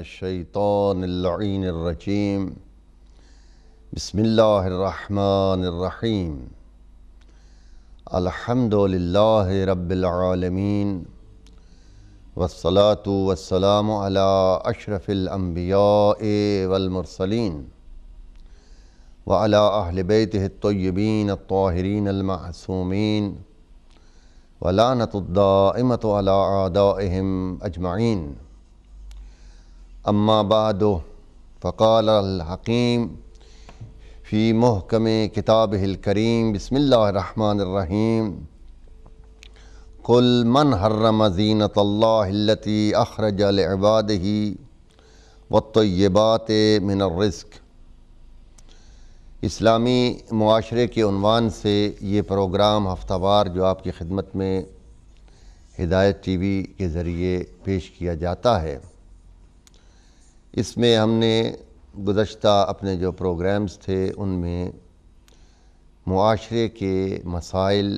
الشیطان اللعین الرجیم بسم اللہ الرحمن الرحیم الحمد للہ رب العالمین والصلاة والسلام علی اشرف الانبیاء والمرسلین وعلی اہل بیتہ الطیبین الطاہرین المعصومین ولعنت الدائمۃ علی اعدائہم اجمعین اما بعد فقال الحکیم فی محکم کتابہ الکریم بسم اللہ الرحمن الرحیم قل من حرم زینۃ اللہ التی اخرج لعبادہ والطیبات من الرزق۔ اسلامی معاشرے کے عنوان سے یہ پروگرام ہفتہ وار جو آپ کی خدمت میں ہدایت ٹی وی کے ذریعے پیش کیا جاتا ہے، اس میں ہم نے گزشتہ اپنے جو پروگرامز تھے ان میں معاشرے کے مسائل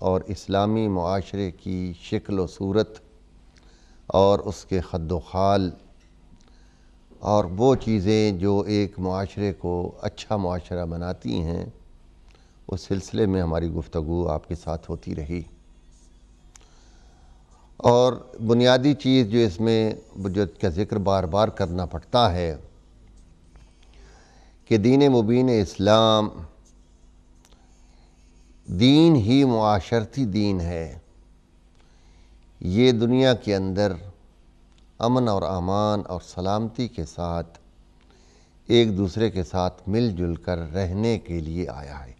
اور اسلامی معاشرے کی شکل و صورت اور اس کے خد و خال اور وہ چیزیں جو ایک معاشرے کو اچھا معاشرہ بناتی ہیں، اس سلسلے میں ہماری گفتگو آپ کے ساتھ ہوتی رہی۔ اور بنیادی چیز جو اس میں کا ذکر بار بار کرنا پڑتا ہے کہ دین مبین اسلام دین ہی معاشرتی دین ہے۔ یہ دنیا کے اندر امن اور امان اور سلامتی کے ساتھ ایک دوسرے کے ساتھ مل جل کر رہنے کے لیے آیا ہے۔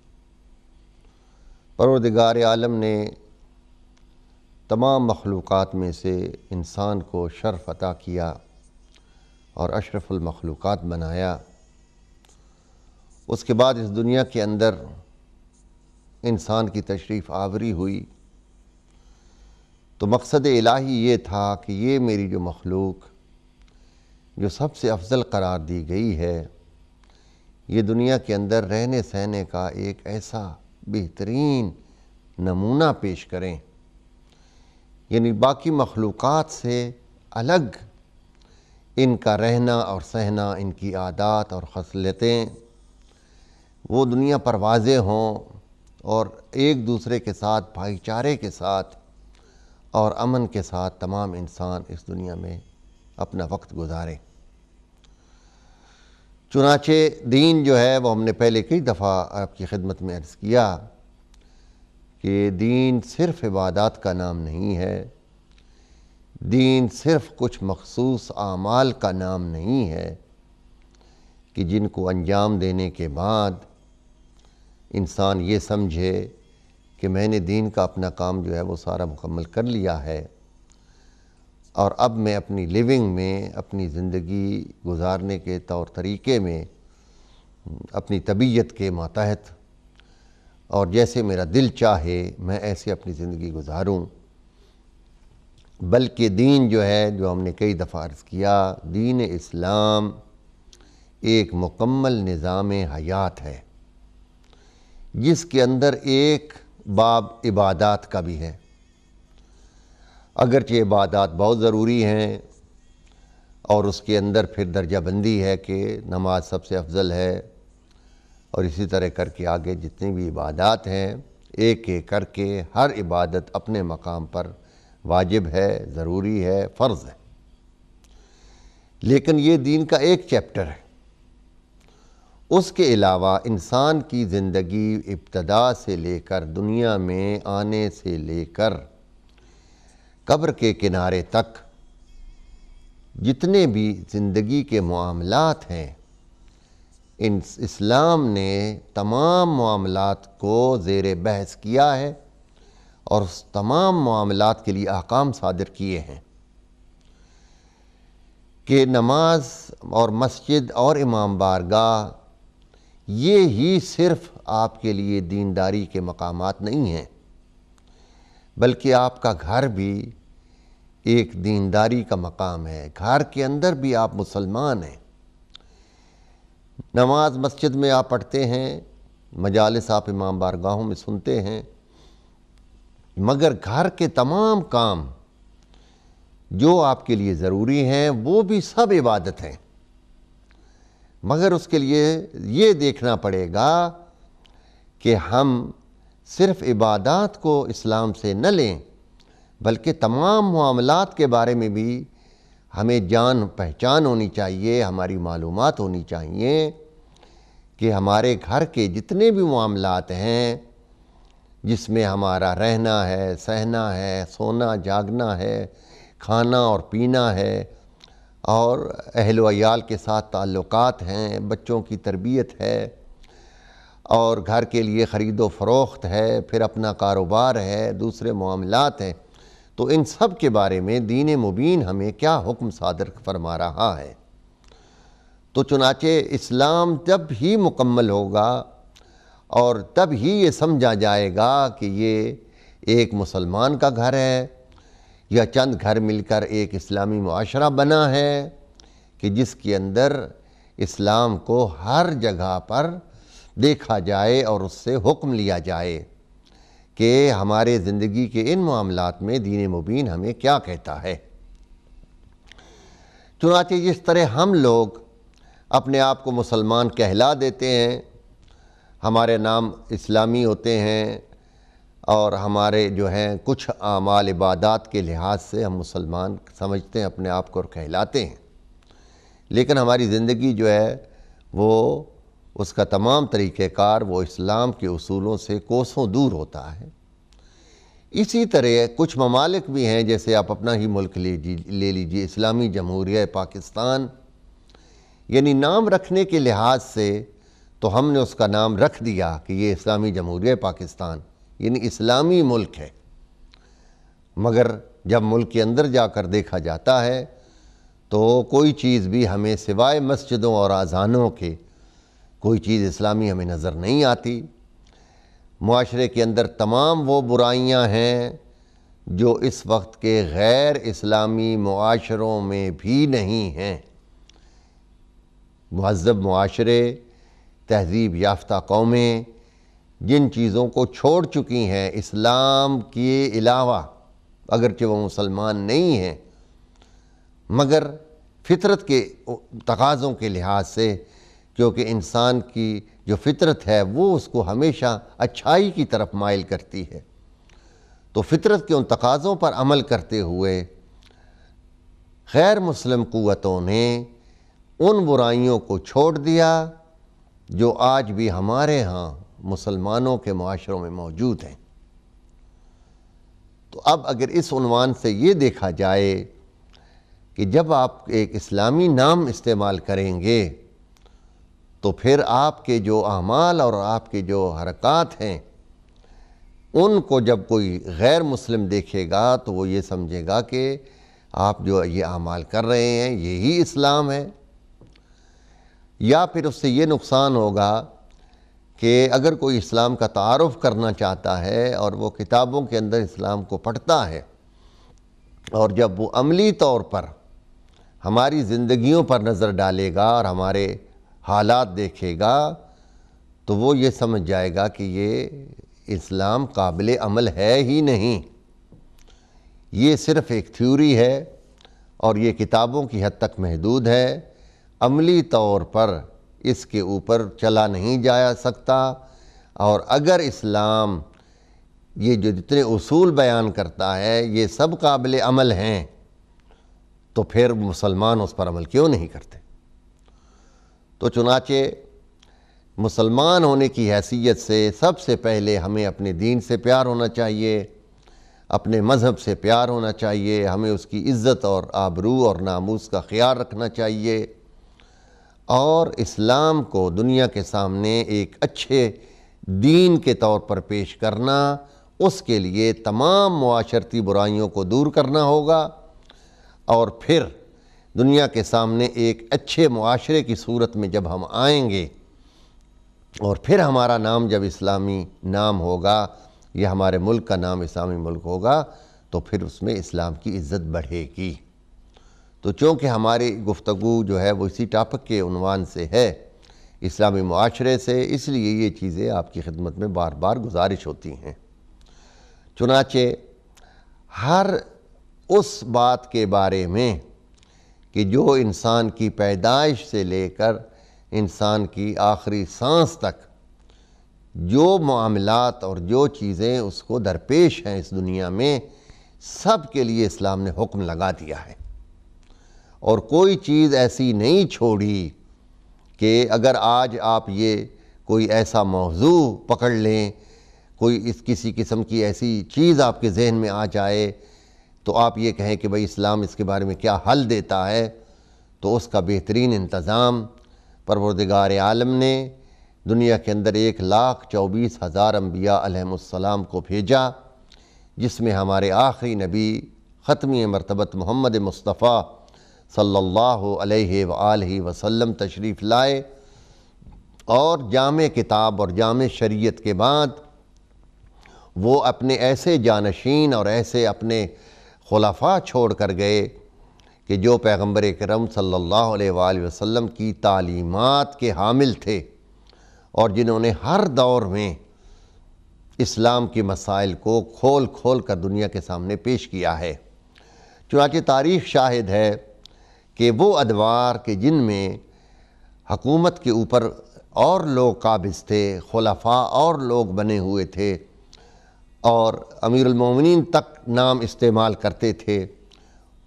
پروردگار عالم نے تمام مخلوقات میں سے انسان کو شرف عطا کیا اور اشرف المخلوقات بنایا۔ اس کے بعد اس دنیا کے اندر انسان کی تشریف آوری ہوئی تو مقصد الہی یہ تھا کہ یہ میری جو مخلوق جو سب سے افضل قرار دی گئی ہے، یہ دنیا کے اندر رہنے سہنے کا ایک ایسا بہترین نمونہ پیش کریں، یعنی باقی مخلوقات سے الگ ان کا رہنا اور سہنا، ان کی عادات اور خصلتیں وہ دنیا پر واضح ہوں اور ایک دوسرے کے ساتھ بھائی چارے کے ساتھ اور امن کے ساتھ تمام انسان اس دنیا میں اپنا وقت گزاریں۔ چنانچہ دین جو ہے وہ ہم نے پہلے کئی دفعہ آپ کی خدمت میں عرض کیا کہ دین صرف عبادات کا نام نہیں ہے، دین صرف کچھ مخصوص اعمال کا نام نہیں ہے کہ جن کو انجام دینے کے بعد انسان یہ سمجھے کہ میں نے دین کا اپنا کام جو ہے وہ سارا مکمل کر لیا ہے اور اب میں اپنی لیونگ میں، اپنی زندگی گزارنے کے طور طریقے میں اپنی طبیعت کے ماتحت اور جیسے میرا دل چاہے میں ایسے اپنی زندگی گزاروں، بلکہ دین جو ہے جو ہم نے کئی دفعہ عرض کیا، دین اسلام ایک مکمل نظام حیات ہے جس کے اندر ایک باب عبادات کا بھی ہے۔ اگرچہ عبادات بہت ضروری ہیں اور اس کے اندر پھر درجہ بندی ہے کہ نماز سب سے افضل ہے اور اسی طرح کر کے آگے جتنی بھی عبادات ہیں ایک ایک کر کے ہر عبادت اپنے مقام پر واجب ہے، ضروری ہے، فرض ہے، لیکن یہ دین کا ایک چیپٹر ہے۔ اس کے علاوہ انسان کی زندگی ابتدا سے لے کر دنیا میں آنے سے لے کر قبر کے کنارے تک جتنے بھی زندگی کے معاملات ہیں، اسلام نے تمام معاملات کو زیر بحث کیا ہے اور اس تمام معاملات کے لیے احکام صادر کیے ہیں کہ نماز اور مسجد اور امام بارگاہ یہ ہی صرف آپ کے لیے دینداری کے مقامات نہیں ہیں، بلکہ آپ کا گھر بھی ایک دینداری کا مقام ہے۔ گھر کے اندر بھی آپ مسلمان ہیں، نماز مسجد میں آپ پڑھتے ہیں، مجالس آپ امام بارگاہوں میں سنتے ہیں، مگر گھر کے تمام کام جو آپ کے لیے ضروری ہیں وہ بھی سب عبادت ہیں، مگر اس کے لیے یہ دیکھنا پڑے گا کہ ہم صرف عبادات کو اسلام سے نہ لیں، بلکہ تمام معاملات کے بارے میں بھی ہمیں جان پہچان ہونی چاہیے، ہماری معلومات ہونی چاہیے کہ ہمارے گھر کے جتنے بھی معاملات ہیں، جس میں ہمارا رہنا ہے، سہنا ہے، سونا جاگنا ہے، کھانا اور پینا ہے، اور اہل و عیال کے ساتھ تعلقات ہیں، بچوں کی تربیت ہے، اور گھر کے لیے خرید و فروخت ہے، پھر اپنا کاروبار ہے، دوسرے معاملات ہیں، تو ان سب کے بارے میں دین مبین ہمیں کیا حکم صادر فرما رہا ہے۔ تو چنانچہ اسلام جب ہی مکمل ہوگا اور تب ہی یہ سمجھا جائے گا کہ یہ ایک مسلمان کا گھر ہے، یا چند گھر مل کر ایک اسلامی معاشرہ بنا ہے کہ جس کے اندر اسلام کو ہر جگہ پر دیکھا جائے اور اس سے حکم لیا جائے کہ ہمارے زندگی کے ان معاملات میں دین مبین ہمیں کیا کہتا ہے۔ چنانچہ جس طرح ہم لوگ اپنے آپ کو مسلمان کہلا دیتے ہیں، ہمارے نام اسلامی ہوتے ہیں، اور ہمارے جو ہیں کچھ اعمال عبادات کے لحاظ سے ہم مسلمان سمجھتے ہیں اپنے آپ کو اور کہلاتے ہیں، لیکن ہماری زندگی جو ہے وہ اس کا تمام طریقہ کار وہ اسلام کے اصولوں سے کوسوں دور ہوتا ہے۔ اسی طرح کچھ ممالک بھی ہیں، جیسے آپ اپنا ہی ملک لے لیجئے، اسلامی جمہوریہ پاکستان، یعنی نام رکھنے کے لحاظ سے تو ہم نے اس کا نام رکھ دیا کہ یہ اسلامی جمہوریہ پاکستان، یعنی اسلامی ملک ہے، مگر جب ملک کے اندر جا کر دیکھا جاتا ہے تو کوئی چیز بھی ہمیں سوائے مسجدوں اور اذانوں کے کوئی چیز اسلامی ہمیں نظر نہیں آتی۔ معاشرے کے اندر تمام وہ برائیاں ہیں جو اس وقت کے غیر اسلامی معاشروں میں بھی نہیں ہیں۔ مہذب معاشرے، تہذیب یافتہ قومیں جن چیزوں کو چھوڑ چکی ہیں اسلام کے علاوہ، اگرچہ وہ مسلمان نہیں ہیں، مگر فطرت کے تقاضوں کے لحاظ سے، کیونکہ انسان کی جو فطرت ہے وہ اس کو ہمیشہ اچھائی کی طرف مائل کرتی ہے، تو فطرت کے ان تقاضوں پر عمل کرتے ہوئے غیر مسلم قوتوں نے ان برائیوں کو چھوڑ دیا جو آج بھی ہمارے ہاں مسلمانوں کے معاشروں میں موجود ہیں۔ تو اب اگر اس عنوان سے یہ دیکھا جائے کہ جب آپ ایک اسلامی نام استعمال کریں گے تو پھر آپ کے جو اعمال اور آپ کے جو حرکات ہیں ان کو جب کوئی غیر مسلم دیکھے گا تو وہ یہ سمجھے گا کہ آپ جو یہ اعمال کر رہے ہیں یہی اسلام ہے، یا پھر اس سے یہ نقصان ہوگا کہ اگر کوئی اسلام کا تعارف کرنا چاہتا ہے اور وہ کتابوں کے اندر اسلام کو پڑھتا ہے اور جب وہ عملی طور پر ہماری زندگیوں پر نظر ڈالے گا اور ہمارے حالات دیکھے گا تو وہ یہ سمجھ جائے گا کہ یہ اسلام قابل عمل ہے ہی نہیں، یہ صرف ایک تھیوری ہے اور یہ کتابوں کی حد تک محدود ہے، عملی طور پر اس کے اوپر چلا نہیں جا سکتا، اور اگر اسلام یہ جو جتنے اصول بیان کرتا ہے یہ سب قابل عمل ہیں تو پھر مسلمان اس پر عمل کیوں نہیں کرتے؟ تو چنانچہ مسلمان ہونے کی حیثیت سے سب سے پہلے ہمیں اپنے دین سے پیار ہونا چاہیے، اپنے مذہب سے پیار ہونا چاہیے، ہمیں اس کی عزت اور آبرو اور ناموس کا خیال رکھنا چاہیے، اور اسلام کو دنیا کے سامنے ایک اچھے دین کے طور پر پیش کرنا، اس کے لیے تمام معاشرتی برائیوں کو دور کرنا ہوگا، اور پھر دنیا کے سامنے ایک اچھے معاشرے کی صورت میں جب ہم آئیں گے اور پھر ہمارا نام جب اسلامی نام ہوگا یا ہمارے ملک کا نام اسلامی ملک ہوگا تو پھر اس میں اسلام کی عزت بڑھے گی۔ تو چونکہ ہماری گفتگو جو ہے وہ اسی ٹاپک کے عنوان سے ہے، اسلامی معاشرے سے، اس لیے یہ چیزیں آپ کی خدمت میں بار بار گزارش ہوتی ہیں۔ چنانچہ ہر اس بات کے بارے میں کہ جو انسان کی پیدائش سے لے کر انسان کی آخری سانس تک جو معاملات اور جو چیزیں اس کو درپیش ہیں اس دنیا میں، سب کے لیے اسلام نے حکم لگا دیا ہے، اور کوئی چیز ایسی نہیں چھوڑی کہ اگر آج آپ یہ کوئی ایسا موضوع پکڑ لیں، کوئی کسی قسم کی ایسی چیز آپ کے ذہن میں آ جائے تو آپ یہ کہیں کہ بھئی اسلام اس کے بارے میں کیا حل دیتا ہے، تو اس کا بہترین انتظام پروردگار عالم نے دنیا کے اندر 1,24,000 انبیاء علیہم السلام کو بھیجا، جس میں ہمارے آخری نبی ختمی مرتبت محمد مصطفیٰ صلی اللہ علیہ وآلہ وسلم تشریف لائے، اور جامع کتاب اور جامع شریعت کے بعد وہ اپنے ایسے جانشین اور ایسے اپنے خلفاء چھوڑ کر گئے کہ جو پیغمبر اکرم صلی اللہ علیہ وآلہ وسلم کی تعلیمات کے حامل تھے، اور جنہوں نے ہر دور میں اسلام کے مسائل کو کھول کھول کر دنیا کے سامنے پیش کیا ہے۔ چنانچہ تاریخ شاہد ہے کہ وہ ادوار کہ جن میں حکومت کے اوپر اور لوگ قابض تھے، خلفاء اور لوگ بنے ہوئے تھے، اور امیر المومنین تک نام استعمال کرتے تھے،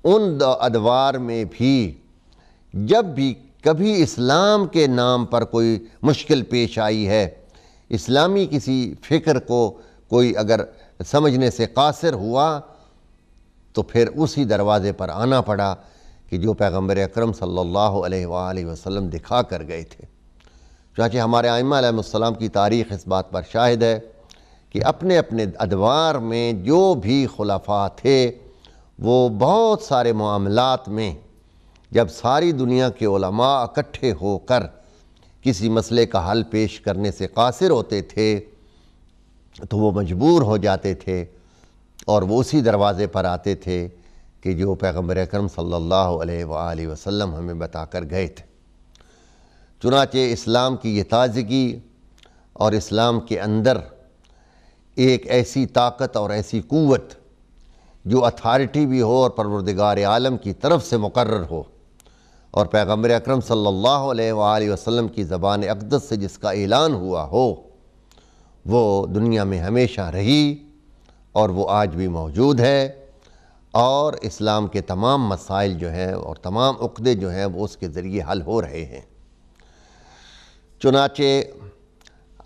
ان ادوار میں بھی جب بھی کبھی اسلام کے نام پر کوئی مشکل پیش آئی ہے، اسلامی کسی فکر کو کوئی اگر سمجھنے سے قاصر ہوا، تو پھر اسی دروازے پر آنا پڑا کہ جو پیغمبر اکرم صلی اللہ علیہ وآلہ وسلم دکھا کر گئے تھے۔ چنانچہ ہمارے ائمہ علیہ السلام کی تاریخ اس بات پر شاہد ہے کہ اپنے اپنے ادوار میں جو بھی خلفاء تھے، وہ بہت سارے معاملات میں جب ساری دنیا کے علماء اکٹھے ہو کر کسی مسئلے کا حل پیش کرنے سے قاصر ہوتے تھے تو وہ مجبور ہو جاتے تھے، اور وہ اسی دروازے پر آتے تھے کہ جو پیغمبر اکرم صلی اللہ علیہ وآلہ وسلم ہمیں بتا کر گئے تھے۔ چنانچہ اسلام کی یہ تازگی اور اسلام کے اندر ایک ایسی طاقت اور ایسی قوت جو اتھارٹی بھی ہو اور پروردگار عالم کی طرف سے مقرر ہو، اور پیغمبر اکرم صلی اللہ علیہ وآلہ وسلم کی زبان اقدس سے جس کا اعلان ہوا ہو، وہ دنیا میں ہمیشہ رہی اور وہ آج بھی موجود ہے، اور اسلام کے تمام مسائل جو ہیں اور تمام عقدے جو ہیں وہ اس کے ذریعے حل ہو رہے ہیں۔ چنانچہ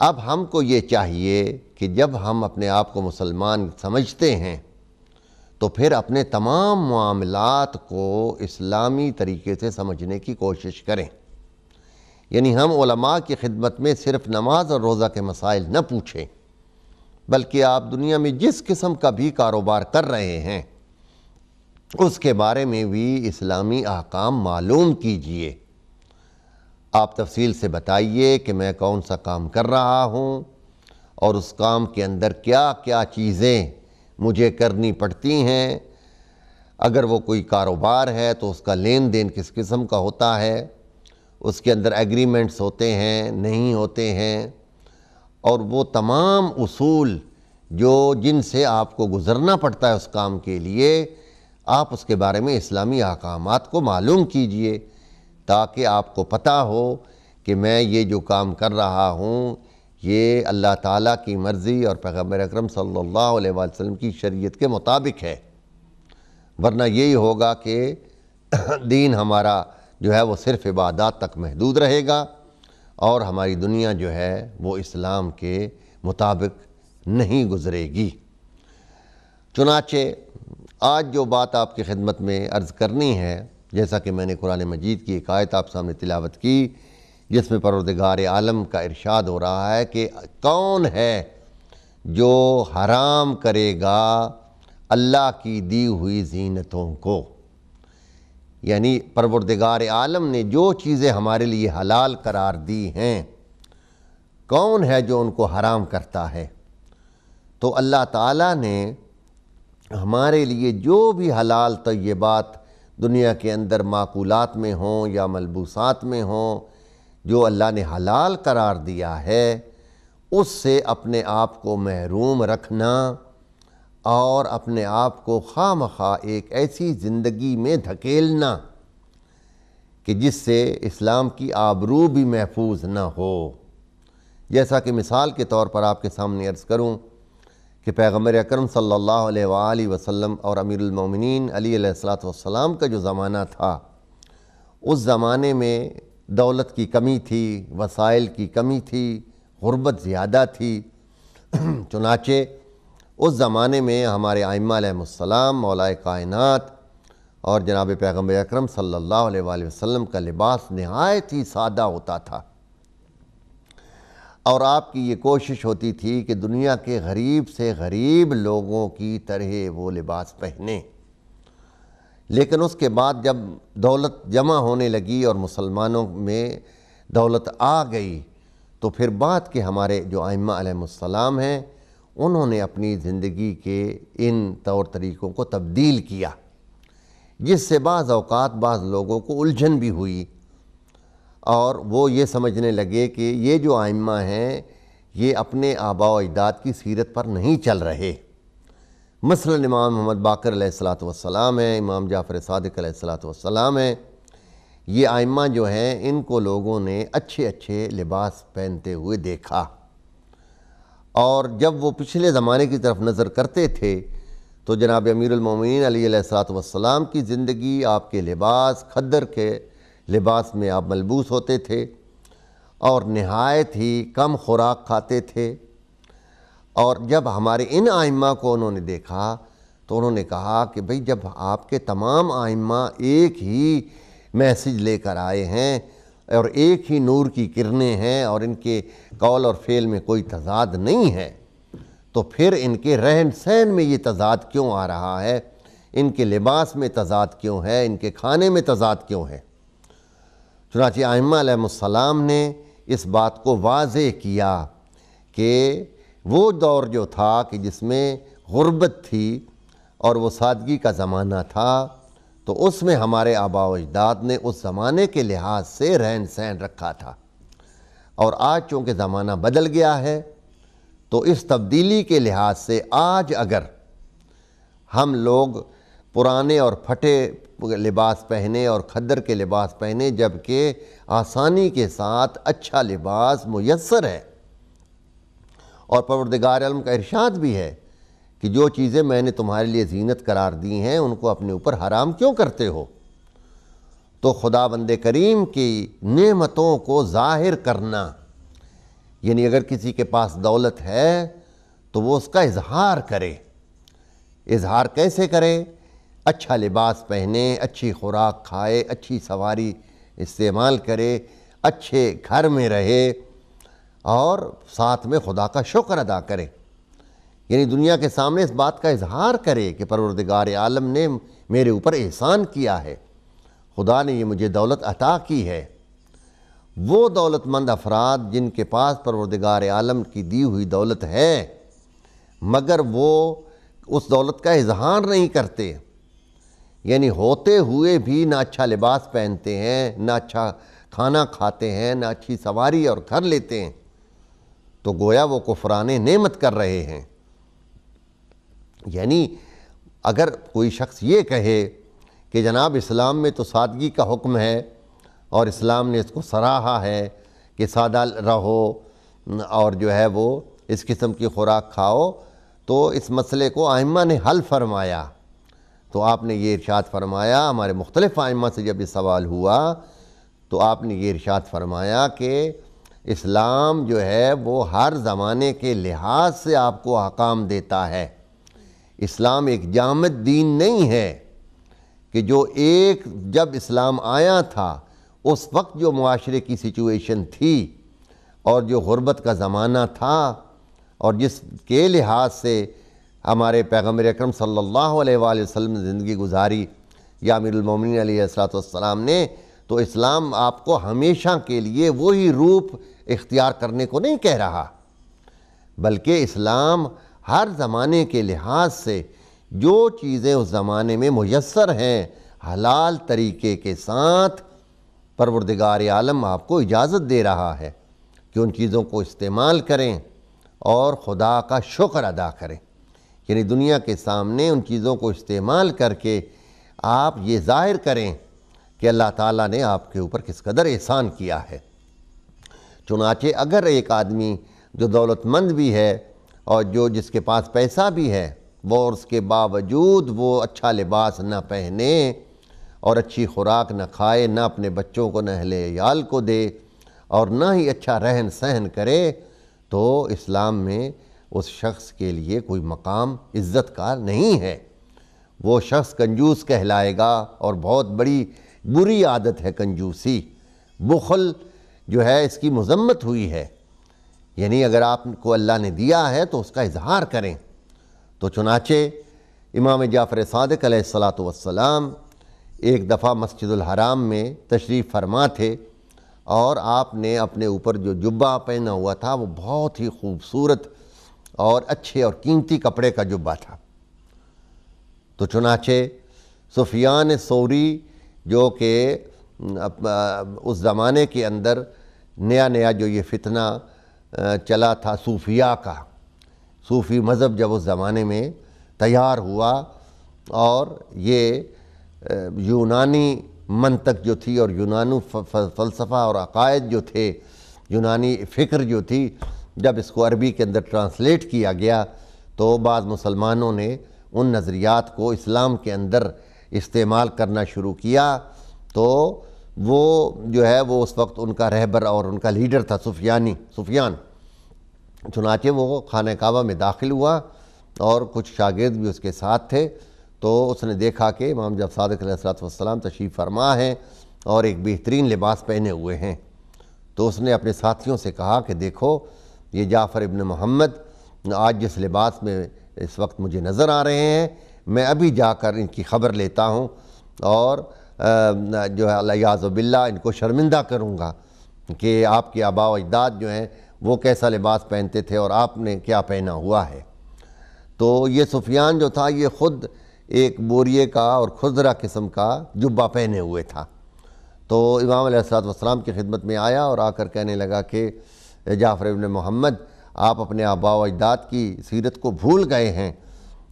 اب ہم کو یہ چاہیے کہ جب ہم اپنے آپ کو مسلمان سمجھتے ہیں تو پھر اپنے تمام معاملات کو اسلامی طریقے سے سمجھنے کی کوشش کریں، یعنی ہم علماء کی خدمت میں صرف نماز اور روزہ کے مسائل نہ پوچھیں، بلکہ آپ دنیا میں جس قسم کا بھی کاروبار کر رہے ہیں اس کے بارے میں بھی اسلامی احکام معلوم کیجئے۔ آپ تفصیل سے بتائیے کہ میں کون سا کام کر رہا ہوں اور اس کام کے اندر کیا کیا چیزیں مجھے کرنی پڑتی ہیں، اگر وہ کوئی کاروبار ہے تو اس کا لین دین کس قسم کا ہوتا ہے، اس کے اندر ایگریمنٹس ہوتے ہیں نہیں ہوتے ہیں، اور وہ تمام اصول جن سے آپ کو گزرنا پڑتا ہے اس کام کے لیے، آپ اس کے بارے میں اسلامی احکامات کو معلوم کیجئے، تاکہ آپ کو پتہ ہو کہ میں یہ جو کام کر رہا ہوں یہ اللہ تعالیٰ کی مرضی اور پیغمبر اکرم صلی اللہ علیہ وآلہ وسلم کی شریعت کے مطابق ہے، ورنہ یہی ہوگا کہ دین ہمارا جو ہے وہ صرف عبادات تک محدود رہے گا، اور ہماری دنیا جو ہے وہ اسلام کے مطابق نہیں گزرے گی۔ چنانچہ آج جو بات آپ کی خدمت میں عرض کرنی ہے، جیسا کہ میں نے قرآن مجید کی ایک آیت آپ سامنے تلاوت کی، جس میں پروردگار عالم کا ارشاد ہو رہا ہے کہ کون ہے جو حرام کرے گا اللہ کی دی ہوئی زینتوں کو، یعنی پروردگار عالم نے جو چیزیں ہمارے لیے حلال قرار دی ہیں، کون ہے جو ان کو حرام کرتا ہے؟ تو اللہ تعالیٰ نے ہمارے لیے جو بھی حلال طیبات دنیا کے اندر معقولات میں ہوں یا ملبوسات میں ہوں، جو اللہ نے حلال قرار دیا ہے، اس سے اپنے آپ کو محروم رکھنا اور اپنے آپ کو خواہ مخواہ ایک ایسی زندگی میں دھکیلنا کہ جس سے اسلام کی آبرو بھی محفوظ نہ ہو۔ جیسا کہ مثال کے طور پر آپ کے سامنے عرض کروں کہ پیغمبر اکرم صلی اللہ علیہ وآلہ وسلم اور امیر المومنین علی علیہ السلام کا جو زمانہ تھا، اس زمانے میں دولت کی کمی تھی، وسائل کی کمی تھی، غربت زیادہ تھی۔ چنانچہ اس زمانے میں ہمارے ائمہ علیہ السلام، مولا کائنات اور جناب پیغمبر اکرم صلی اللہ علیہ وآلہ وسلم کا لباس نہایت ہی سادہ ہوتا تھا، اور آپ کی یہ کوشش ہوتی تھی کہ دنیا کے غریب سے غریب لوگوں کی طرح وہ لباس پہنیں۔ لیکن اس کے بعد جب دولت جمع ہونے لگی اور مسلمانوں میں دولت آ گئی تو پھر بعد کے ہمارے جو ائمہ علیہ السلام ہیں، انہوں نے اپنی زندگی کے ان طور طریقوں کو تبدیل کیا، جس سے بعض اوقات بعض لوگوں کو الجھن بھی ہوئی، اور وہ یہ سمجھنے لگے کہ یہ جو ائمہ ہیں یہ اپنے آباء و اجداد کی سیرت پر نہیں چل رہے۔ مثلاً امام محمد باقر علیہ السلام ہیں، امام جعفر صادق علیہ السلام ہیں، یہ ائمہ جو ہیں ان کو لوگوں نے اچھے اچھے لباس پہنتے ہوئے دیکھا، اور جب وہ پچھلے زمانے کی طرف نظر کرتے تھے تو جناب امیر المومنین علی علیہ السلام کی زندگی، آپ کے لباس، خدر کے لباس میں آپ ملبوس ہوتے تھے اور نہایت ہی کم خوراک کھاتے تھے۔ اور جب ہمارے ان ائمہ کو انہوں نے دیکھا تو انہوں نے کہا کہ بھئی جب آپ کے تمام ائمہ ایک ہی میسج لے کر آئے ہیں اور ایک ہی نور کی کرنیں ہیں اور ان کے قول اور فعل میں کوئی تضاد نہیں ہے، تو پھر ان کے رہن سہن میں یہ تضاد کیوں آ رہا ہے، ان کے لباس میں تضاد کیوں ہے، ان کے کھانے میں تضاد کیوں ہے؟ چنانچہ ائمہ علیہ السلام نے اس بات کو واضح کیا کہ وہ دور جو تھا کہ جس میں غربت تھی اور وہ سادگی کا زمانہ تھا، تو اس میں ہمارے آباء و اجداد نے اس زمانے کے لحاظ سے رہن سہن رکھا تھا، اور آج چونکہ زمانہ بدل گیا ہے تو اس تبدیلی کے لحاظ سے آج اگر ہم لوگ پرانے اور پھٹے لباس پہنے اور کھدر کے لباس پہنے، جبکہ آسانی کے ساتھ اچھا لباس میسر ہے، اور پروردگار عالم کا ارشاد بھی ہے کہ جو چیزیں میں نے تمہارے لیے زینت قرار دی ہیں ان کو اپنے اوپر حرام کیوں کرتے ہو؟ تو خدا بند کریم کی نعمتوں کو ظاہر کرنا، یعنی اگر کسی کے پاس دولت ہے تو وہ اس کا اظہار کرے۔ اظہار کیسے کرے؟ اچھا لباس پہنے، اچھی خوراک کھائے، اچھی سواری استعمال کرے، اچھے گھر میں رہے اور ساتھ میں خدا کا شکر ادا کرے، یعنی دنیا کے سامنے اس بات کا اظہار کرے کہ پروردگار عالم نے میرے اوپر احسان کیا ہے، خدا نے یہ مجھے دولت عطا کی ہے۔ وہ دولت مند افراد جن کے پاس پروردگار عالم کی دی ہوئی دولت ہے مگر وہ اس دولت کا اظہار نہیں کرتے، یعنی ہوتے ہوئے بھی نہ اچھا لباس پہنتے ہیں، نہ اچھا کھانا کھاتے ہیں، نہ اچھی سواری اور گھر لیتے ہیں، تو گویا وہ کفران نعمت کر رہے ہیں۔ یعنی اگر کوئی شخص یہ کہے کہ جناب اسلام میں تو سادگی کا حکم ہے اور اسلام نے اس کو سراہا ہے کہ سادہ رہو اور جو ہے وہ اس قسم کی خوراک کھاؤ، تو اس مسئلے کو ائمہ نے حل فرمایا۔ تو آپ نے یہ ارشاد فرمایا، ہمارے مختلف ائمہ سے جب یہ سوال ہوا تو آپ نے یہ ارشاد فرمایا کہ اسلام جو ہے وہ ہر زمانے کے لحاظ سے آپ کو احکام دیتا ہے۔ اسلام ایک جامد دین نہیں ہے کہ جو جب اسلام آیا تھا اس وقت جو معاشرے کی سچویشن تھی اور جو غربت کا زمانہ تھا اور جس کے لحاظ سے ہمارے پیغمبر اکرم صلی اللہ علیہ وآلہ وسلم نے زندگی گزاری یا امیر المومنین علیہ السلام نے، تو اسلام آپ کو ہمیشہ کے لیے وہی روپ اختیار کرنے کو نہیں کہہ رہا، بلکہ اسلام ہر زمانے کے لحاظ سے جو چیزیں اس زمانے میں میسر ہیں حلال طریقے کے ساتھ پروردگار عالم آپ کو اجازت دے رہا ہے کہ ان چیزوں کو استعمال کریں اور خدا کا شکر ادا کریں۔ یعنی دنیا کے سامنے ان چیزوں کو استعمال کر کے آپ یہ ظاہر کریں کہ اللہ تعالیٰ نے آپ کے اوپر کس قدر احسان کیا ہے۔ چنانچہ اگر ایک آدمی جو دولت مند بھی ہے اور جس کے پاس پیسہ بھی ہے، وہ اس کے باوجود وہ اچھا لباس نہ پہنے اور اچھی خوراک نہ کھائے، نہ اپنے بچوں کو نہ اہل عیال کو دے اور نہ ہی اچھا رہن سہن کرے، تو اسلام میں اس شخص کے لیے کوئی مقام عزت کا نہیں ہے۔ وہ شخص کنجوس کہلائے گا، اور بہت بڑی بری عادت ہے کنجوسی۔ بخل جو ہے اس کی مذمت ہوئی ہے، یعنی اگر آپ کو اللہ نے دیا ہے تو اس کا اظہار کریں۔ تو چنانچہ امام جعفر صادق علیہ السلام ایک دفعہ مسجد الحرام میں تشریف فرما تھے، اور آپ نے اپنے اوپر جو جبہ پہنا ہوا تھا وہ بہت ہی خوبصورت اور اچھے اور قیمتی کپڑے کا جبہ تھا۔ تو چنانچہ سفیان ثوری جو کہ اس زمانے کے اندر نیا جو یہ فتنہ چلا تھا صوفیاء کا، صوفی مذہب جب اس زمانے میں تیار ہوا، اور یہ یونانی منطق جو تھی اور یونانی فلسفہ اور عقائد جو تھے، یونانی فکر جو تھی، جب اس کو عربی کے اندر ٹرانسلیٹ کیا گیا تو بعض مسلمانوں نے ان نظریات کو اسلام کے اندر استعمال کرنا شروع کیا۔ تو وہ جو ہے وہ اس وقت ان کا رہبر اور ان کا لیڈر تھا سفیان۔ چنانچہ وہ خانہ کعبہ میں داخل ہوا اور کچھ شاگرد بھی اس کے ساتھ تھے، تو اس نے دیکھا کہ امام جعفر صادق علیہ السلام تشریف فرما ہیں اور ایک بہترین لباس پہنے ہوئے ہیں۔ تو اس نے اپنے ساتھیوں سے کہا کہ دیکھو یہ جعفر ابن محمد آج جس لباس میں اس وقت مجھے نظر آ رہے ہیں، میں ابھی جا کر ان کی خبر لیتا ہوں اور جو ہے الیاذ باللہ ان کو شرمندہ کروں گا کہ آپ کے آباء و اجداد جو ہیں وہ کیسا لباس پہنتے تھے اور آپ نے کیا پہنا ہوا ہے۔ تو یہ سفیان جو تھا یہ خود ایک بوریے کا اور خضرہ قسم کا جبہ پہنے ہوئے تھا۔ تو امام علیہ السلام کی خدمت میں آیا اور آ کر کہنے لگا کہ جعفر ابن محمد، آپ اپنے آباء و اجداد کی سیرت کو بھول گئے ہیں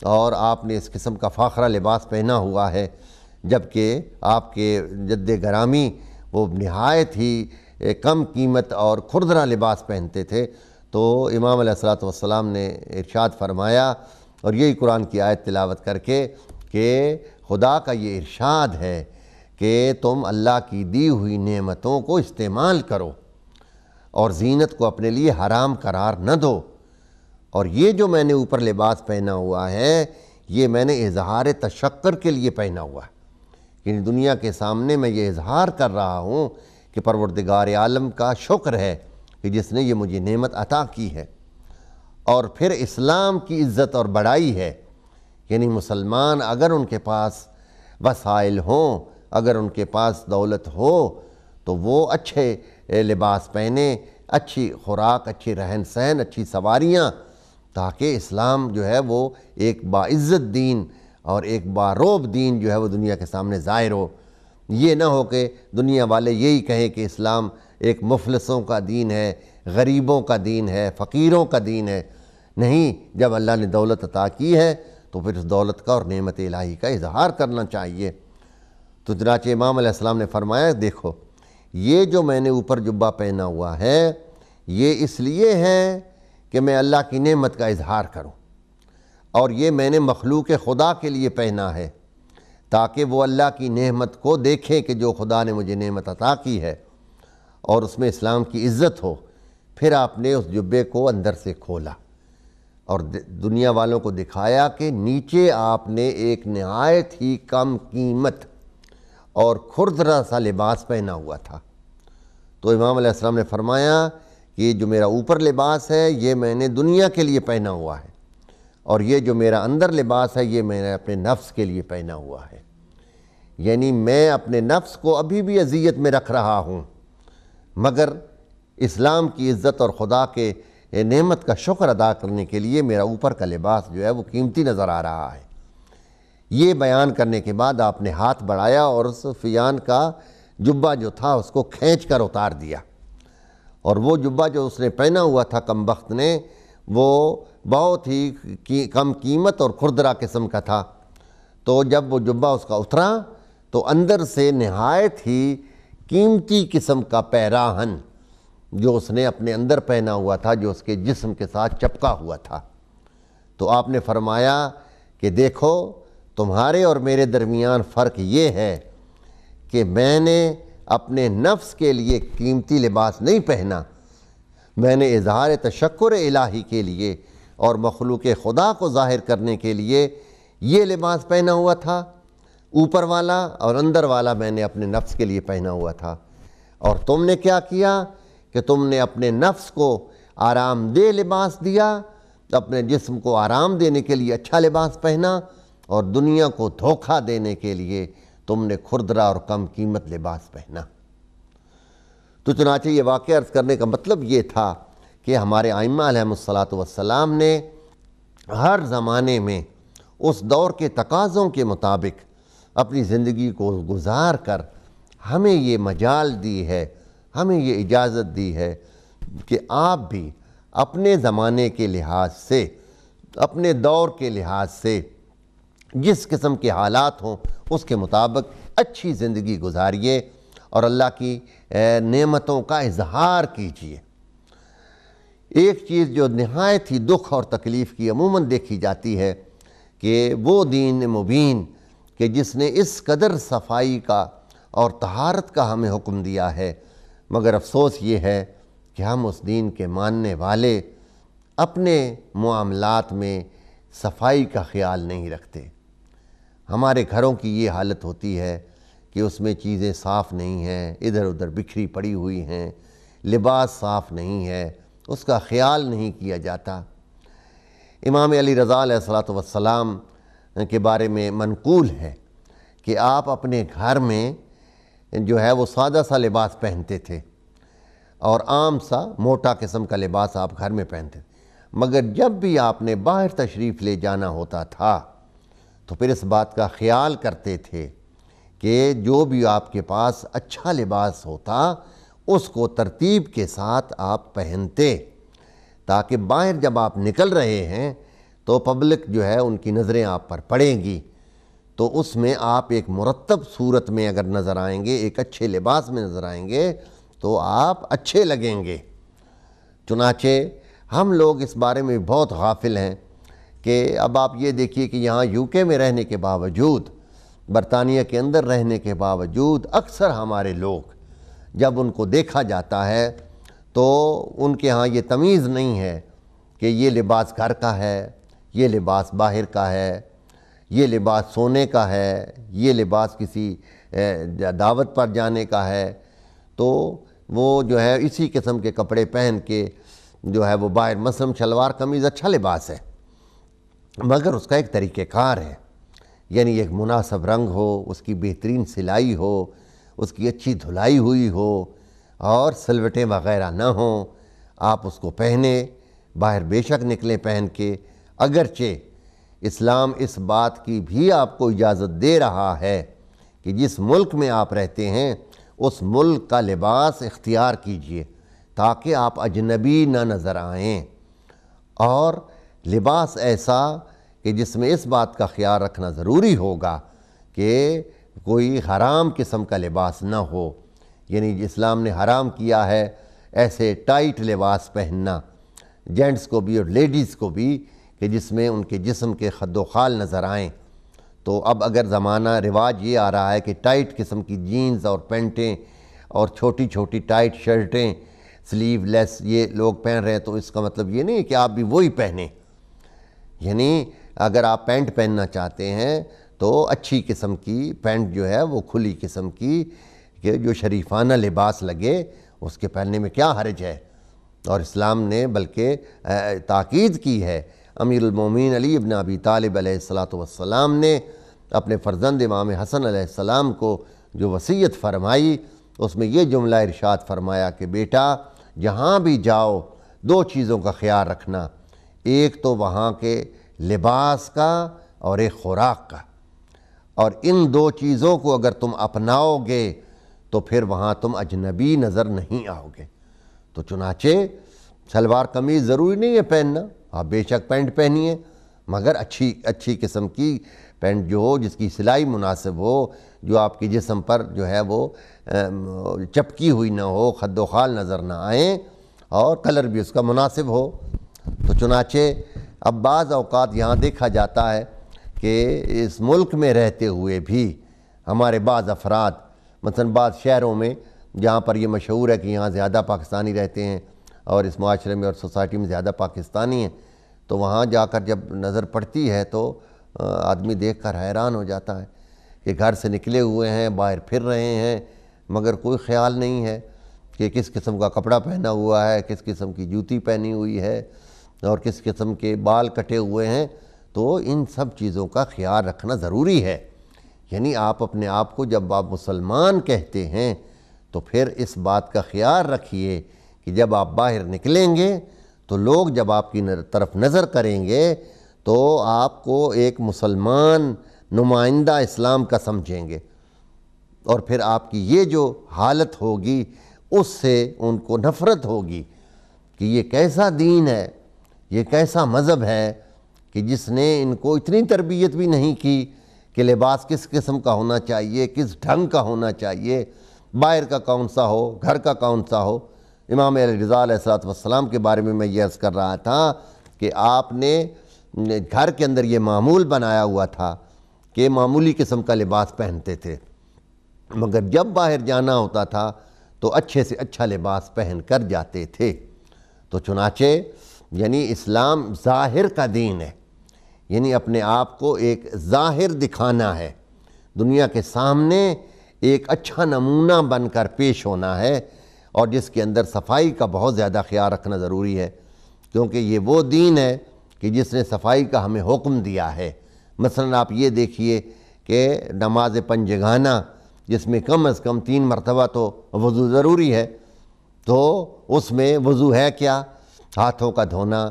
اور آپ نے اس قسم کا فاخرہ لباس پہنا ہوا ہے، جبکہ آپ کے جد گرامی وہ نہایت ہی کم قیمت اور خردرہ لباس پہنتے تھے۔ تو امام علیہ السلام نے ارشاد فرمایا، اور یہی قرآن کی آیت تلاوت کر کے، کہ خدا کا یہ ارشاد ہے کہ تم اللہ کی دی ہوئی نعمتوں کو استعمال کرو اور زینت کو اپنے لیے حرام قرار نہ دو، اور یہ جو میں نے اوپر لباس پہنا ہوا ہے یہ میں نے اظہار تشکر کے لیے پہنا ہوا ہے، یعنی دنیا کے سامنے میں یہ اظہار کر رہا ہوں کہ پروردگار عالم کا شکر ہے کہ جس نے یہ مجھے نعمت عطا کی ہے۔ اور پھر اسلام کی عزت اور بڑائی ہے، یعنی مسلمان اگر ان کے پاس وسائل ہوں، اگر ان کے پاس دولت ہو، تو وہ اچھے لباس پہنے، اچھی خوراک، اچھی رہن سہن، اچھی سواریاں، تاکہ اسلام جو ہے وہ ایک باعزت دین اور ایک باروب دین جو ہے وہ دنیا کے سامنے ظاہر ہو۔ یہ نہ ہو کہ دنیا والے یہی کہیں کہ اسلام ایک مفلسوں کا دین ہے، غریبوں کا دین ہے، فقیروں کا دین ہے۔ نہیں، جب اللہ نے دولت عطا کی ہے تو پھر اس دولت کا اور نعمت الہی کا اظہار کرنا چاہیے۔ تو چنانچہ امام علیہ السلام نے فرمایا، دیکھو یہ جو میں نے اوپر جبہ پہنا ہوا ہے یہ اس لیے ہے کہ میں اللہ کی نعمت کا اظہار کروں، اور یہ میں نے مخلوق خدا کے لیے پہنا ہے تاکہ وہ اللہ کی نعمت کو دیکھیں کہ جو خدا نے مجھے نعمت عطا کی ہے، اور اس میں اسلام کی عزت ہو۔ پھر آپ نے اس جبے کو اندر سے کھولا اور دنیا والوں کو دکھایا کہ نیچے آپ نے ایک نہایت ہی کم قیمت اور کھردرا سا لباس پہنا ہوا تھا۔ تو امام علیہ السلام نے فرمایا کہ یہ جو میرا اوپر لباس ہے یہ میں نے دنیا کے لیے پہنا ہوا ہے، اور یہ جو میرا اندر لباس ہے یہ میں نے اپنے نفس کے لیے پہنا ہوا ہے، یعنی میں اپنے نفس کو ابھی بھی اذیت میں رکھ رہا ہوں، مگر اسلام کی عزت اور خدا کے نعمت کا شکر ادا کرنے کے لیے میرا اوپر کا لباس جو ہے وہ قیمتی نظر آ رہا ہے۔ یہ بیان کرنے کے بعد آپ نے ہاتھ بڑھایا اور سفیان کا جبہ جو تھا اس کو کھینچ کر اتار دیا، اور وہ جبہ جو اس نے پہنا ہوا تھا کم بخت نے وہ بہت ہی کم قیمت اور کھردرا قسم کا تھا۔ تو جب وہ جبہ اس کا اترا تو اندر سے نہایت ہی قیمتی قسم کا پیراہن جو اس نے اپنے اندر پہنا ہوا تھا، جو اس کے جسم کے ساتھ چپکا ہوا تھا۔ تو آپ نے فرمایا کہ دیکھو تمہارے اور میرے درمیان فرق یہ ہے کہ میں نے اپنے نفس کے لیے قیمتی لباس نہیں پہنا، میں نے اظہار تشکر الہی کے لیے اور مخلوق خدا کو ظاہر کرنے کے لیے یہ لباس پہنا ہوا تھا، اوپر والا، اور اندر والا میں نے اپنے نفس کے لیے پہنا ہوا تھا۔ اور تم نے کیا کیا کہ تم نے اپنے نفس کو آرام دہ لباس دیا، اپنے جسم کو آرام دینے کے لیے اچھا لباس پہنا، اور دنیا کو دھوکہ دینے کے لیے تم نے کھردرا اور کم قیمت لباس پہنا۔ تو چنانچہ یہ واقعہ عرض کرنے کا مطلب یہ تھا کہ ہمارے ائمہ علیہم الصلاۃ والسلام نے ہر زمانے میں اس دور کے تقاضوں کے مطابق اپنی زندگی کو گزار کر ہمیں یہ مجال دی ہے، ہمیں یہ اجازت دی ہے کہ آپ بھی اپنے زمانے کے لحاظ سے، اپنے دور کے لحاظ سے جس قسم کے حالات ہوں اس کے مطابق اچھی زندگی گزاریے اور اللہ کی نعمتوں کا اظہار کیجیے۔ ایک چیز جو نہایت ہی دکھ اور تکلیف کی عموماً دیکھی جاتی ہے کہ وہ دین مبین کہ جس نے اس قدر صفائی کا اور طہارت کا ہمیں حکم دیا ہے، مگر افسوس یہ ہے کہ ہم اس دین کے ماننے والے اپنے معاملات میں صفائی کا خیال نہیں رکھتے۔ ہمارے گھروں کی یہ حالت ہوتی ہے کہ اس میں چیزیں صاف نہیں ہیں، ادھر ادھر بکھری پڑی ہوئی ہیں، لباس صاف نہیں ہے، اس کا خیال نہیں کیا جاتا۔ امام علی رضا علیہ السلام کے بارے میں منقول ہے کہ آپ اپنے گھر میں جو ہے وہ سادہ سا لباس پہنتے تھے اور عام سا موٹا قسم کا لباس آپ گھر میں پہنتے تھے، مگر جب بھی آپ نے باہر تشریف لے جانا ہوتا تھا تو پھر اس بات کا خیال کرتے تھے کہ جو بھی آپ کے پاس اچھا لباس ہوتا اس کو ترتیب کے ساتھ آپ پہنتے، تاکہ باہر جب آپ نکل رہے ہیں تو پبلک جو ہے ان کی نظریں آپ پر پڑیں گی، تو اس میں آپ ایک مرتب صورت میں اگر نظر آئیں گے، ایک اچھے لباس میں نظر آئیں گے تو آپ اچھے لگیں گے۔ چنانچہ ہم لوگ اس بارے میں بہت غافل ہیں کہ اب آپ یہ دیکھیے کہ یہاں یو کے میں رہنے کے باوجود، برطانیہ کے اندر رہنے کے باوجود اکثر ہمارے لوگ جب ان کو دیکھا جاتا ہے تو ان کے ہاں یہ تمیز نہیں ہے کہ یہ لباس گھر کا ہے، یہ لباس باہر کا ہے، یہ لباس سونے کا ہے، یہ لباس کسی دعوت پر جانے کا ہے، تو وہ جو ہے اسی قسم کے کپڑے پہن کے جو ہے وہ باہر، مثلاً شلوار قمیض اچھا لباس ہے مگر اس کا ایک طریقہ کار ہے، یعنی ایک مناسب رنگ ہو، اس کی بہترین سلائی ہو، اس کی اچھی دھلائی ہوئی ہو اور سلوٹیں وغیرہ نہ ہوں، آپ اس کو پہنیں، باہر بے شک نکلیں پہن کے۔ اگرچہ اسلام اس بات کی بھی آپ کو اجازت دے رہا ہے کہ جس ملک میں آپ رہتے ہیں اس ملک کا لباس اختیار کیجئے تاکہ آپ اجنبی نہ نظر آئیں، اور لباس ایسا کہ جس میں اس بات کا خیال رکھنا ضروری ہوگا کہ کوئی حرام قسم کا لباس نہ ہو، یعنی اسلام نے حرام کیا ہے ایسے ٹائٹ لباس پہننا، جینٹس کو بھی اور لیڈیز کو بھی، کہ جس میں ان کے جسم کے خد و خال نظر آئیں۔ تو اب اگر زمانہ رواج یہ آ رہا ہے کہ ٹائٹ قسم کی جینز اور پینٹیں اور چھوٹی چھوٹی ٹائٹ شرٹیں سلیو لیس یہ لوگ پہن رہے ہیں، تو اس کا مطلب یہ نہیں ہے کہ آپ بھی وہی پہنیں، یعنی اگر آپ پینٹ پہننا چاہتے ہیں تو اچھی قسم کی پینٹ جو ہے وہ کھلی قسم کی کہ جو شریفانہ لباس لگے اس کے پہننے میں کیا حرج ہے، اور اسلام نے بلکہ تاکید کی ہے۔ امیر المومنین علی ابن ابی طالب علیہ السلام نے اپنے فرزند امام حسن علیہ السلام کو جو وصیت فرمائی اس میں یہ جملہ ارشاد فرمایا کہ بیٹا جہاں بھی جاؤ دو چیزوں کا خیال رکھنا، ایک تو وہاں کے لباس کا اور ایک خوراک کا، اور ان دو چیزوں کو اگر تم اپناؤ گے تو پھر وہاں تم اجنبی نظر نہیں آؤ گے۔ تو چنانچہ شلوار قمیض ضروری نہیں ہے پہننا، آپ بے شک پینٹ پہنیے، مگر اچھی قسم کی پینٹ جو ہو، جس کی سلائی مناسب ہو، جو آپ کے جسم پر جو ہے وہ چپکی ہوئی نہ ہو، خد و خال نظر نہ آئیں، اور کلر بھی اس کا مناسب ہو۔ تو چنانچہ اب بعض اوقات یہاں دیکھا جاتا ہے کہ اس ملک میں رہتے ہوئے بھی ہمارے بعض افراد، مثلا بعض شہروں میں جہاں پر یہ مشہور ہے کہ یہاں زیادہ پاکستانی رہتے ہیں اور اس معاشرے میں اور سوسائٹی میں زیادہ پاکستانی ہیں، تو وہاں جا کر جب نظر پڑتی ہے تو آدمی دیکھ کر حیران ہو جاتا ہے کہ گھر سے نکلے ہوئے ہیں، باہر پھر رہے ہیں، مگر کوئی خیال نہیں ہے کہ کس قسم کا کپڑا پہنا ہوا ہے، کس قسم کی جوتی پہنی ہوئی ہے، اور کس قسم کے بال کٹے ہوئے ہیں۔ تو ان سب چیزوں کا خیال رکھنا ضروری ہے۔ یعنی آپ اپنے آپ کو جب آپ مسلمان کہتے ہیں تو پھر اس بات کا خیال رکھیے کہ جب آپ باہر نکلیں گے تو لوگ جب آپ کی طرف نظر کریں گے تو آپ کو ایک مسلمان نمائندہ اسلام کا سمجھیں گے، اور پھر آپ کی یہ جو حالت ہوگی اس سے ان کو نفرت ہوگی کہ یہ کیسا دین ہے، یہ کیسا مذہب ہے کہ جس نے ان کو اتنی تربیت بھی نہیں کی کہ لباس کس قسم کا ہونا چاہیے، کس ڈھنگ کا ہونا چاہیے، باہر کا کون سا ہو، گھر کا کون سا ہو۔ امام علیہ رضا علیہ السلام کے بارے میں یہ عرض کر رہا تھا کہ آپ نے گھر کے اندر یہ معمول بنایا ہوا تھا کہ معمولی قسم کا لباس پہنتے تھے، مگر جب باہر جانا ہوتا تھا تو اچھے سے اچھا لباس پہن کر جاتے تھے۔ تو چنانچہ یعنی اسلام ظاہر کا دین ہے، یعنی اپنے آپ کو ایک ظاہر دکھانا ہے، دنیا کے سامنے ایک اچھا نمونہ بن کر پیش ہونا ہے، اور جس کے اندر صفائی کا بہت زیادہ خیال رکھنا ضروری ہے، کیونکہ یہ وہ دین ہے کہ جس نے صفائی کا ہمیں حکم دیا ہے۔ مثلا آپ یہ دیکھیے کہ نماز پنجگانہ جس میں کم از کم 3 مرتبہ تو وضو ضروری ہے، تو اس میں وضو ہے کیا؟ ہاتھوں کا دھونا،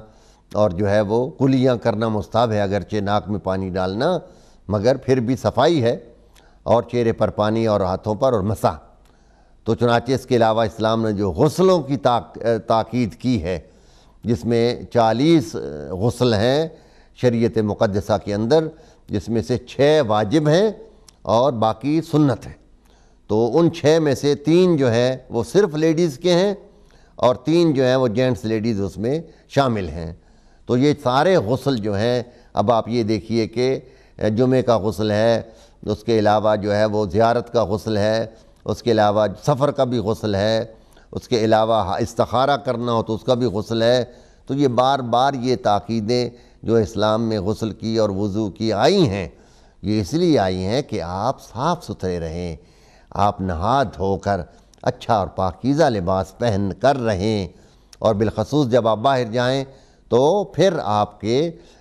اور جو ہے وہ کلیاں کرنا مستحب ہے، اگرچہ ناک میں پانی ڈالنا، مگر پھر بھی صفائی ہے، اور چہرے پر پانی اور ہاتھوں پر اور مسح۔ تو چنانچہ اس کے علاوہ اسلام نے جو غسلوں کی تاکید کی ہے، جس میں 40 غسل ہیں شریعت مقدسہ کے اندر، جس میں سے 6 واجب ہیں اور باقی سنت ہیں۔ تو ان 6 میں سے 3 جو ہے وہ صرف لیڈیز کے ہیں، اور 3 جو ہیں وہ جینٹس لیڈیز اس میں شامل ہیں۔ تو یہ سارے غسل جو ہیں، اب آپ یہ دیکھیے کہ جمعہ کا غسل ہے، اس کے علاوہ جو ہے وہ زیارت کا غسل ہے، اس کے علاوہ سفر کا بھی غسل ہے، اس کے علاوہ استخارہ کرنا ہو تو اس کا بھی غسل ہے۔ تو یہ بار بار یہ تاکیدیں جو اسلام میں غسل کی اور وضو کی آئی ہیں، یہ اس لیے آئی ہیں کہ آپ صاف ستھرے رہیں، آپ نہا دھو کر اچھا اور پاکیزہ لباس پہن کر رہیں، اور بالخصوص جب آپ باہر جائیں تو پھر آپ کے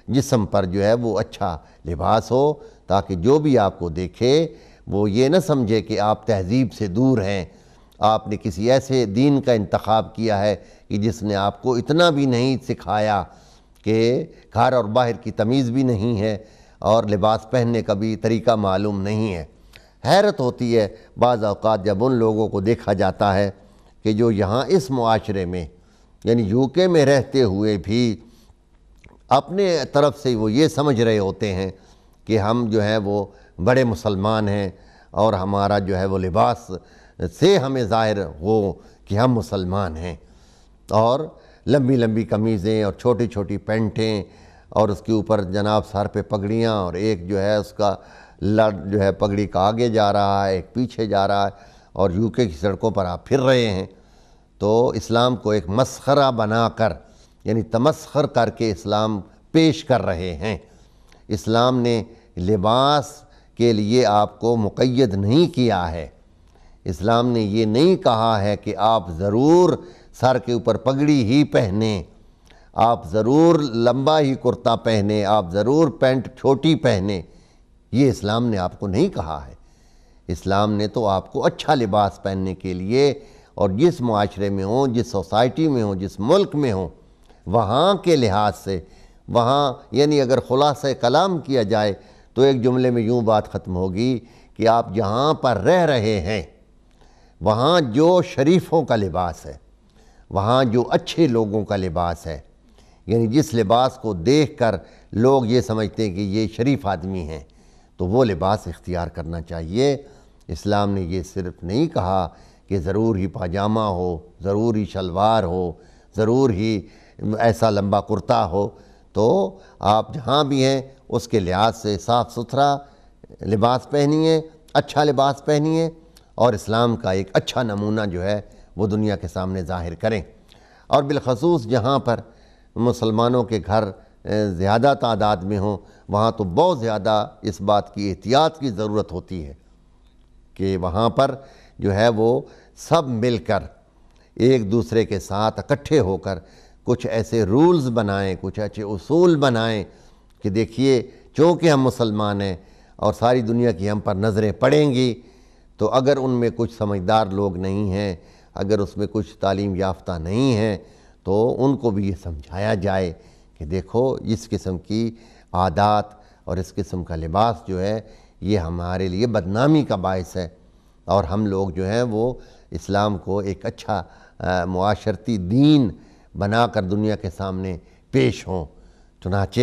جسم پر جو ہے وہ اچھا لباس ہو، تاکہ جو بھی آپ کو دیکھے وہ یہ نہ سمجھے کہ آپ تہذیب سے دور ہیں، آپ نے کسی ایسے دین کا انتخاب کیا ہے کہ جس نے آپ کو اتنا بھی نہیں سکھایا کہ گھر اور باہر کی تمیز بھی نہیں ہے، اور لباس پہننے کا بھی طریقہ معلوم نہیں ہے۔ حیرت ہوتی ہے بعض اوقات جب ان لوگوں کو دیکھا جاتا ہے کہ جو یہاں اس معاشرے میں یعنی UK میں رہتے ہوئے بھی اپنے طرف سے وہ یہ سمجھ رہے ہوتے ہیں کہ ہم جو ہیں وہ بڑے مسلمان ہیں، اور ہمارا جو ہے وہ لباس سے ہمیں ظاہر ہو کہ ہم مسلمان ہیں، اور لمبی لمبی قمیضیں اور چھوٹی چھوٹی پینٹیں، اور اس کے اوپر جناب سر پہ پگڑیاں، اور ایک جو ہے اس کا لڑ جو ہے پگڑی کا آگے جا رہا ہے، ایک پیچھے جا رہا ہے، اور UK کی سڑکوں پر آپ پھر رہے ہیں۔ تو اسلام کو ایک مسخرہ بنا کر، یعنی تمسخر کر کے اسلام پیش کر رہے ہیں۔ اسلام نے لباس کے لیے آپ کو مقید نہیں کیا ہے، اسلام نے یہ نہیں کہا ہے کہ آپ ضرور سر کے اوپر پگڑی ہی پہنیں، آپ ضرور لمبا ہی کرتا پہنیں، آپ ضرور پینٹ چھوٹی پہنیں، یہ اسلام نے آپ کو نہیں کہا ہے۔ اسلام نے تو آپ کو اچھا لباس پہننے کے لیے، اور جس معاشرے میں ہوں، جس سوسائٹی میں ہوں، جس ملک میں ہوں، وہاں کے لحاظ سے، وہاں یعنی اگر خلاصہ کلام کیا جائے تو ایک جملے میں یوں بات ختم ہوگی کہ آپ جہاں پر رہ رہے ہیں وہاں جو شریفوں کا لباس ہے، وہاں جو اچھے لوگوں کا لباس ہے، یعنی جس لباس کو دیکھ کر لوگ یہ سمجھتے ہیں کہ یہ شریف آدمی ہیں تو وہ لباس اختیار کرنا چاہیے۔ اسلام نے یہ صرف نہیں کہا کہ ضرور ہی پاجامہ ہو، ضرور ہی شلوار ہو، ضرور ہی ایسا لمبا کرتا ہو، تو آپ جہاں بھی ہیں اس کے لحاظ سے صاف ستھرا لباس پہنیے، اچھا لباس پہنیے، اور اسلام کا ایک اچھا نمونہ جو ہے وہ دنیا کے سامنے ظاہر کریں۔ اور بالخصوص جہاں پر مسلمانوں کے گھر زیادہ تعداد میں ہوں وہاں تو بہت زیادہ اس بات کی احتیاط کی ضرورت ہوتی ہے کہ وہاں پر جو ہے وہ سب مل کر ایک دوسرے کے ساتھ اکٹھے ہو کر کچھ ایسے رولز بنائیں، کچھ ایسے اصول بنائیں کہ دیکھیے چونکہ ہم مسلمان ہیں اور ساری دنیا کی ہم پر نظریں پڑیں گی، تو اگر ان میں کچھ سمجھدار لوگ نہیں ہیں، اگر اس میں کچھ تعلیم یافتہ نہیں ہیں، تو ان کو بھی یہ سمجھایا جائے کہ دیکھو اس قسم کی عادات اور اس قسم کا لباس جو ہے یہ ہمارے لیے بدنامی کا باعث ہے، اور ہم لوگ جو ہیں وہ اسلام کو ایک اچھا معاشرتی دین بنا کر دنیا کے سامنے پیش ہوں۔ چنانچہ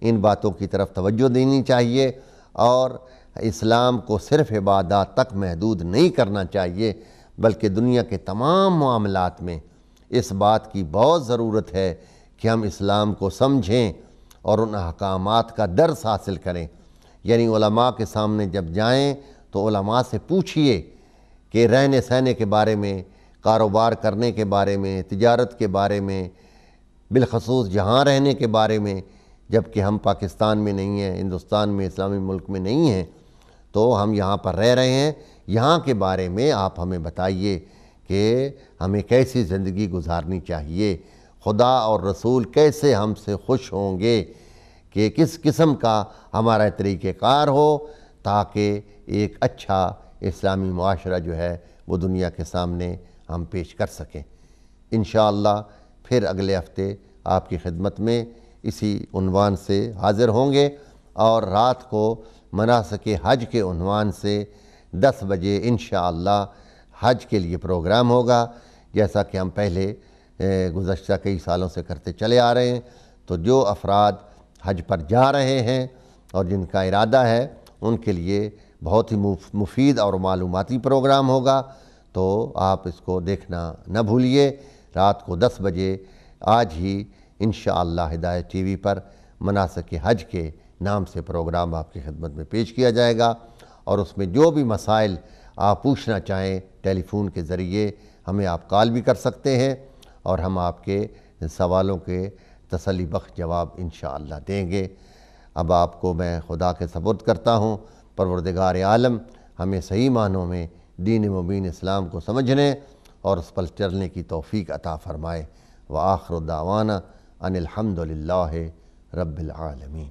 ان باتوں کی طرف توجہ دینی چاہیے، اور اسلام کو صرف عبادات تک محدود نہیں کرنا چاہیے، بلکہ دنیا کے تمام معاملات میں اس بات کی بہت ضرورت ہے کہ ہم اسلام کو سمجھیں اور ان احکامات کا درس حاصل کریں۔ یعنی علماء کے سامنے جب جائیں تو علماء سے پوچھئے کہ رہنے سہنے کے بارے میں، کاروبار کرنے کے بارے میں، تجارت کے بارے میں، بالخصوص جہاں رہنے کے بارے میں، جبکہ ہم پاکستان میں نہیں ہیں، ہندوستان میں، اسلامی ملک میں نہیں ہیں، تو ہم یہاں پر رہ رہے ہیں، یہاں کے بارے میں آپ ہمیں بتائیے کہ ہمیں کیسی زندگی گزارنی چاہیے، خدا اور رسول کیسے ہم سے خوش ہوں گے، کہ کس قسم کا ہمارا طریقہ کار ہو تاکہ ایک اچھا اسلامی معاشرہ جو ہے وہ دنیا کے سامنے ہم پیش کر سکیں۔ انشاءاللہ پھر اگلے ہفتے آپ کی خدمت میں اسی عنوان سے حاضر ہوں گے، اور رات کو مناسک حج کے عنوان سے 10 بجے انشاءاللہ حج کے لیے پروگرام ہوگا، جیسا کہ ہم پہلے گزشتہ کئی سالوں سے کرتے چلے آ رہے ہیں۔ تو جو افراد حج پر جا رہے ہیں اور جن کا ارادہ ہے ان کے لیے بہت ہی مفید اور معلوماتی پروگرام ہوگا، تو آپ اس کو دیکھنا نہ بھولیے۔ رات کو 10 بجے آج ہی انشاءاللہ ہدایت ٹی وی پر مناسک حج کے نام سے پروگرام آپ کی خدمت میں پیش کیا جائے گا، اور اس میں جو بھی مسائل آپ پوچھنا چاہیں ٹیلی فون کے ذریعے ہمیں آپ کال بھی کر سکتے ہیں، اور ہم آپ کے سوالوں کے تسلی بخش جواب انشاءاللہ دیں گے۔ اب آپ کو میں خدا کے سپرد کرتا ہوں۔ پروردگار عالم ہمیں صحیح معنوں میں دین مبین اسلام کو سمجھنے اور اس پر چلنے کی توفیق عطا فرمائے۔ وآخر دعوانا ان الحمد للہ رب العالمین۔